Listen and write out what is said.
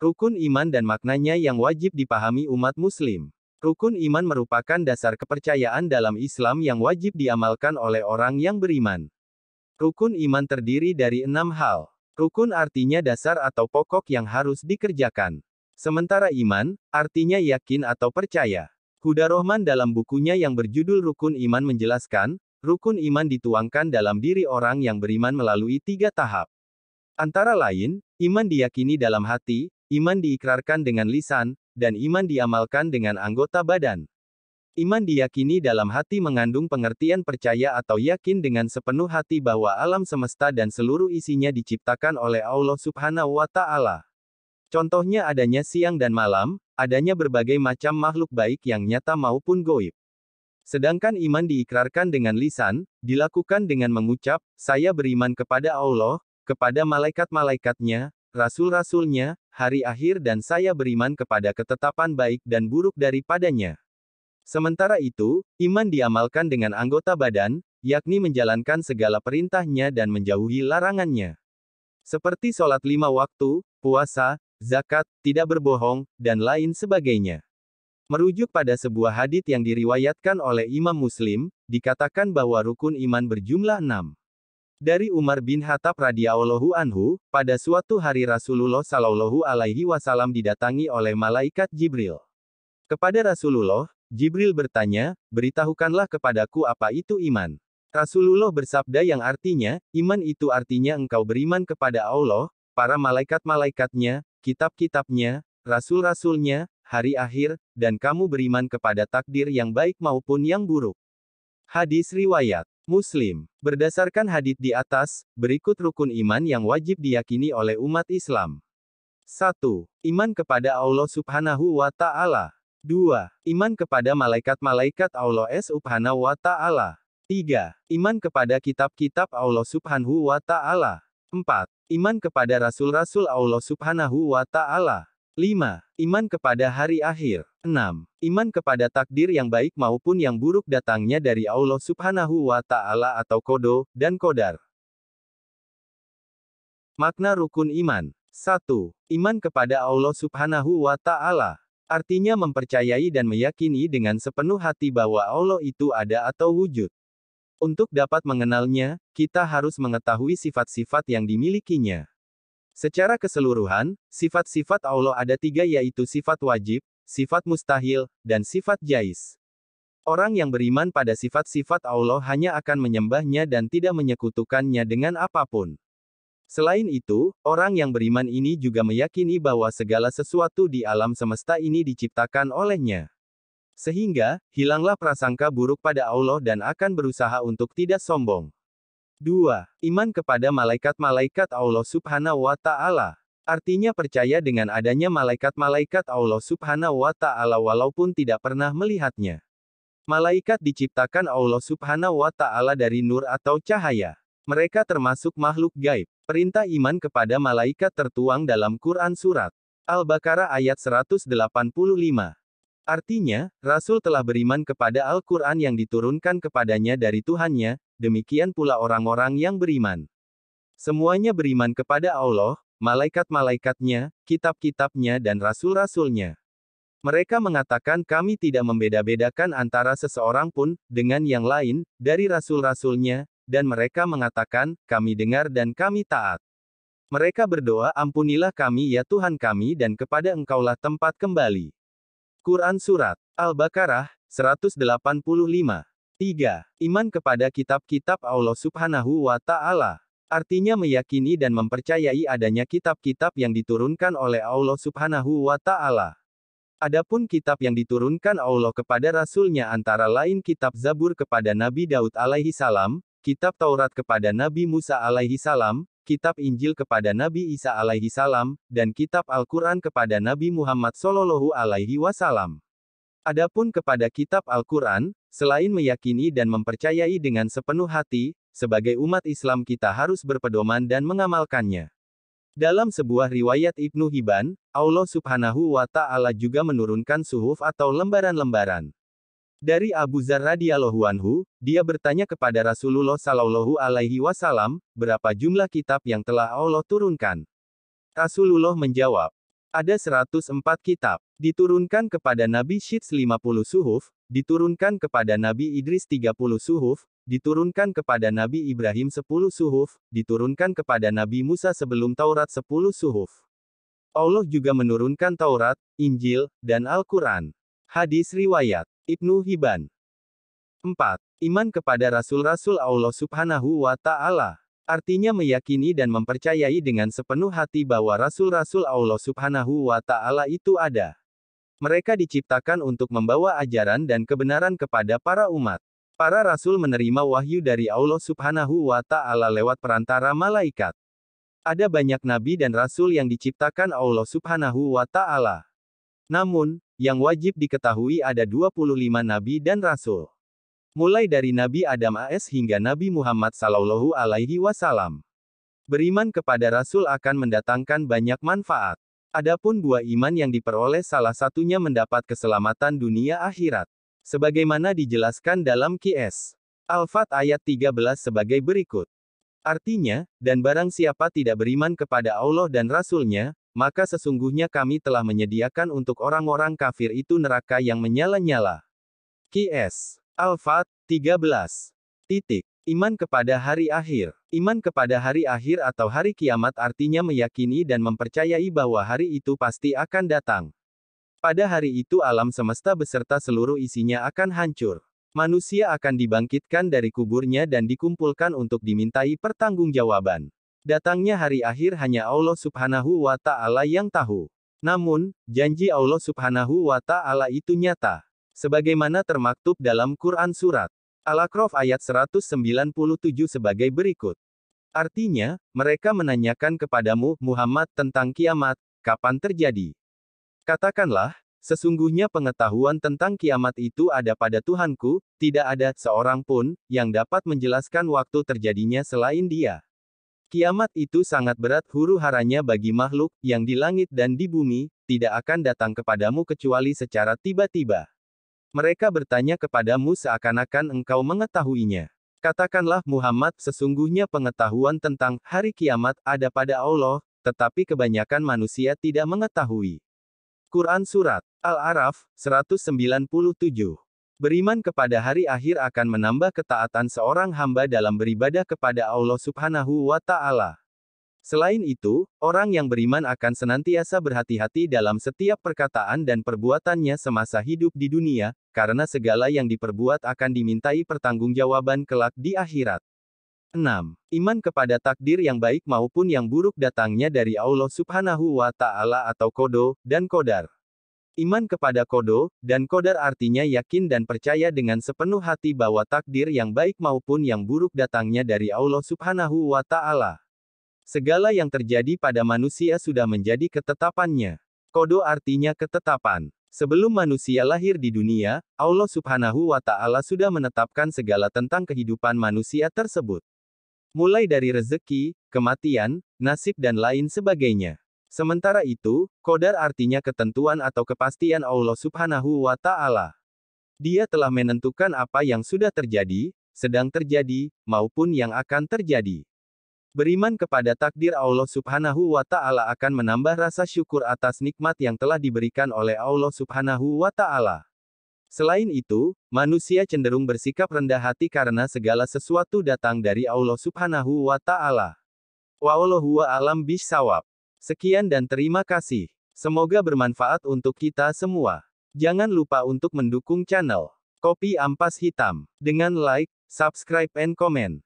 Rukun iman dan maknanya yang wajib dipahami umat Muslim. Rukun iman merupakan dasar kepercayaan dalam Islam yang wajib diamalkan oleh orang yang beriman. Rukun iman terdiri dari 6 hal. Rukun artinya dasar atau pokok yang harus dikerjakan. Sementara iman, artinya yakin atau percaya. Huda Rohman dalam bukunya yang berjudul Rukun Iman menjelaskan, rukun iman dituangkan dalam diri orang yang beriman melalui 3 tahap. Antara lain, iman diyakini dalam hati, iman diikrarkan dengan lisan, dan iman diamalkan dengan anggota badan. Iman diyakini dalam hati mengandung pengertian percaya atau yakin dengan sepenuh hati bahwa alam semesta dan seluruh isinya diciptakan oleh Allah Subhanahu wa Ta'ala. Contohnya adanya siang dan malam, adanya berbagai macam makhluk baik yang nyata maupun goib. Sedangkan iman diikrarkan dengan lisan, dilakukan dengan mengucap, "Saya beriman kepada Allah, kepada malaikat-malaikatnya, rasul-rasulnya, hari akhir dan saya beriman kepada ketetapan baik dan buruk daripadanya." Sementara itu, iman diamalkan dengan anggota badan, yakni menjalankan segala perintahnya dan menjauhi larangannya. Seperti sholat 5 waktu, puasa, zakat, tidak berbohong, dan lain sebagainya. Merujuk pada sebuah hadits yang diriwayatkan oleh Imam Muslim, dikatakan bahwa rukun iman berjumlah 6. Dari Umar bin Khattab radhiyallahu anhu, pada suatu hari Rasulullah shallallahu alaihi wasallam didatangi oleh malaikat Jibril. Kepada Rasulullah, Jibril bertanya, "Beritahukanlah kepadaku apa itu iman." Rasulullah bersabda yang artinya, iman itu artinya engkau beriman kepada Allah, para malaikat-malaikatnya, kitab-kitabnya, rasul-rasulnya, hari akhir, dan kamu beriman kepada takdir yang baik maupun yang buruk. Hadis riwayat Muslim. Berdasarkan hadits di atas, berikut rukun iman yang wajib diyakini oleh umat Islam. 1. Iman kepada Allah Subhanahu wa Ta'ala. 2. Iman kepada malaikat-malaikat Allah Subhanahu wa Ta'ala. 3. Iman kepada kitab-kitab Allah Subhanahu wa Ta'ala. 4. Iman kepada rasul-rasul Allah Subhanahu wa Ta'ala. 5. Iman kepada hari akhir. 6. Iman kepada takdir yang baik maupun yang buruk datangnya dari Allah Subhanahu wa Ta'ala atau qada dan qadar. Makna rukun iman. 1. Iman kepada Allah Subhanahu wa Ta'ala. Artinya mempercayai dan meyakini dengan sepenuh hati bahwa Allah itu ada atau wujud. Untuk dapat mengenalnya, kita harus mengetahui sifat-sifat yang dimilikinya. Secara keseluruhan, sifat-sifat Allah ada 3 yaitu sifat wajib, sifat mustahil, dan sifat jaiz. Orang yang beriman pada sifat-sifat Allah hanya akan menyembahnya dan tidak menyekutukannya dengan apapun. Selain itu, orang yang beriman ini juga meyakini bahwa segala sesuatu di alam semesta ini diciptakan olehnya. Sehingga, hilanglah prasangka buruk pada Allah dan akan berusaha untuk tidak sombong. 2. Iman kepada malaikat-malaikat Allah Subhanahu wa Ta'ala. Artinya percaya dengan adanya malaikat-malaikat Allah Subhanahu wa Ta'ala walaupun tidak pernah melihatnya. Malaikat diciptakan Allah Subhanahu wa Ta'ala dari nur atau cahaya. Mereka termasuk makhluk gaib. Perintah iman kepada malaikat tertuang dalam Quran Surat Al-Baqarah ayat 185. Artinya, Rasul telah beriman kepada Al-Quran yang diturunkan kepadanya dari Tuhannya, demikian pula orang-orang yang beriman. Semuanya beriman kepada Allah, malaikat-malaikatnya, kitab-kitabnya dan rasul-rasulnya. Mereka mengatakan kami tidak membeda-bedakan antara seseorang pun, dengan yang lain, dari rasul-rasulnya, dan mereka mengatakan, kami dengar dan kami taat. Mereka berdoa ampunilah kami ya Tuhan kami dan kepada Engkaulah tempat kembali. Quran Surat Al-Baqarah 185. 3. Iman kepada kitab-kitab Allah Subhanahu wa Ta'ala. Artinya meyakini dan mempercayai adanya kitab-kitab yang diturunkan oleh Allah Subhanahu wa Ta'ala. Adapun kitab yang diturunkan Allah kepada Rasulnya antara lain kitab Zabur kepada Nabi Daud alaihi salam, kitab Taurat kepada Nabi Musa alaihi salam, kitab Injil kepada Nabi Isa alaihi salam, dan kitab Al-Quran kepada Nabi Muhammad sallallahu alaihi wasallam. Adapun kepada kitab Al-Quran, selain meyakini dan mempercayai dengan sepenuh hati, sebagai umat Islam kita harus berpedoman dan mengamalkannya. Dalam sebuah riwayat Ibnu Hibban, Allah Subhanahu wa Ta'ala juga menurunkan suhuf atau lembaran-lembaran. Dari Abu Dzar radhiyallahu anhu, dia bertanya kepada Rasulullah sallallahu alaihi wasallam, berapa jumlah kitab yang telah Allah turunkan? Rasulullah menjawab, Ada 104 kitab. Diturunkan kepada Nabi Syeds 50 suhuf, diturunkan kepada Nabi Idris 30 suhuf, diturunkan kepada Nabi Ibrahim 10 suhuf, diturunkan kepada Nabi Musa sebelum Taurat 10 suhuf. Allah juga menurunkan Taurat, Injil, dan Al-Quran. Hadis riwayat Ibnu Hibban. 4. Iman kepada Rasul-Rasul Allah Subhanahu wa Ta'ala. Artinya meyakini dan mempercayai dengan sepenuh hati bahwa Rasul-Rasul Allah Subhanahu wa Ta'ala itu ada. Mereka diciptakan untuk membawa ajaran dan kebenaran kepada para umat. Para Rasul menerima wahyu dari Allah Subhanahu wa Ta'ala lewat perantara malaikat. Ada banyak nabi dan rasul yang diciptakan Allah Subhanahu wa Ta'ala. Namun, yang wajib diketahui ada 25 nabi dan rasul. Mulai dari Nabi Adam AS hingga Nabi Muhammad Sallallahu Alaihi Wasallam. Beriman kepada Rasul akan mendatangkan banyak manfaat. Adapun buah iman yang diperoleh salah satunya mendapat keselamatan dunia akhirat. Sebagaimana dijelaskan dalam Qs. Al-Fat ayat 13 sebagai berikut. Artinya, dan barang siapa tidak beriman kepada Allah dan Rasul-Nya, maka sesungguhnya kami telah menyediakan untuk orang-orang kafir itu neraka yang menyala-nyala. Qs. Al-Fat 13. Iman kepada hari akhir. Iman kepada hari akhir atau hari kiamat artinya meyakini dan mempercayai bahwa hari itu pasti akan datang. Pada hari itu alam semesta beserta seluruh isinya akan hancur. Manusia akan dibangkitkan dari kuburnya dan dikumpulkan untuk dimintai pertanggungjawaban. Datangnya hari akhir hanya Allah Subhanahu wa Ta'ala yang tahu. Namun, janji Allah Subhanahu wa Ta'ala itu nyata. Sebagaimana termaktub dalam Quran Surat Al-A'raf ayat 197 sebagai berikut. Artinya, mereka menanyakan kepadamu, Muhammad, tentang kiamat, kapan terjadi. Katakanlah, sesungguhnya pengetahuan tentang kiamat itu ada pada Tuhanku, tidak ada seorang pun yang dapat menjelaskan waktu terjadinya selain Dia. Kiamat itu sangat berat huru-haranya bagi makhluk yang di langit dan di bumi, tidak akan datang kepadamu kecuali secara tiba-tiba. Mereka bertanya kepadamu seakan-akan engkau mengetahuinya. Katakanlah Muhammad, sesungguhnya pengetahuan tentang hari kiamat ada pada Allah, tetapi kebanyakan manusia tidak mengetahui. Quran Surat Al-A'raf 197. Beriman kepada hari akhir akan menambah ketaatan seorang hamba dalam beribadah kepada Allah Subhanahu wa Ta'ala. Selain itu, orang yang beriman akan senantiasa berhati-hati dalam setiap perkataan dan perbuatannya semasa hidup di dunia, karena segala yang diperbuat akan dimintai pertanggungjawaban kelak di akhirat. 6. Iman kepada takdir yang baik maupun yang buruk datangnya dari Allah Subhanahu wa Ta'ala atau qada dan qadar. Iman kepada qada dan qadar artinya yakin dan percaya dengan sepenuh hati bahwa takdir yang baik maupun yang buruk datangnya dari Allah Subhanahu wa Ta'ala. Segala yang terjadi pada manusia sudah menjadi ketetapannya. Qada artinya ketetapan. Sebelum manusia lahir di dunia, Allah Subhanahu wa Ta'ala sudah menetapkan segala tentang kehidupan manusia tersebut. Mulai dari rezeki, kematian, nasib dan lain sebagainya. Sementara itu, qadar artinya ketentuan atau kepastian Allah Subhanahu wa Ta'ala. Dia telah menentukan apa yang sudah terjadi, sedang terjadi, maupun yang akan terjadi. Beriman kepada takdir Allah Subhanahu wa Ta'ala akan menambah rasa syukur atas nikmat yang telah diberikan oleh Allah Subhanahu wa Ta'ala. Selain itu, manusia cenderung bersikap rendah hati karena segala sesuatu datang dari Allah Subhanahu wa Ta'ala. Wallahu a'lam bishawab. Sekian dan terima kasih. Semoga bermanfaat untuk kita semua. Jangan lupa untuk mendukung channel Kopi Ampas Hitam dengan like, subscribe and comment.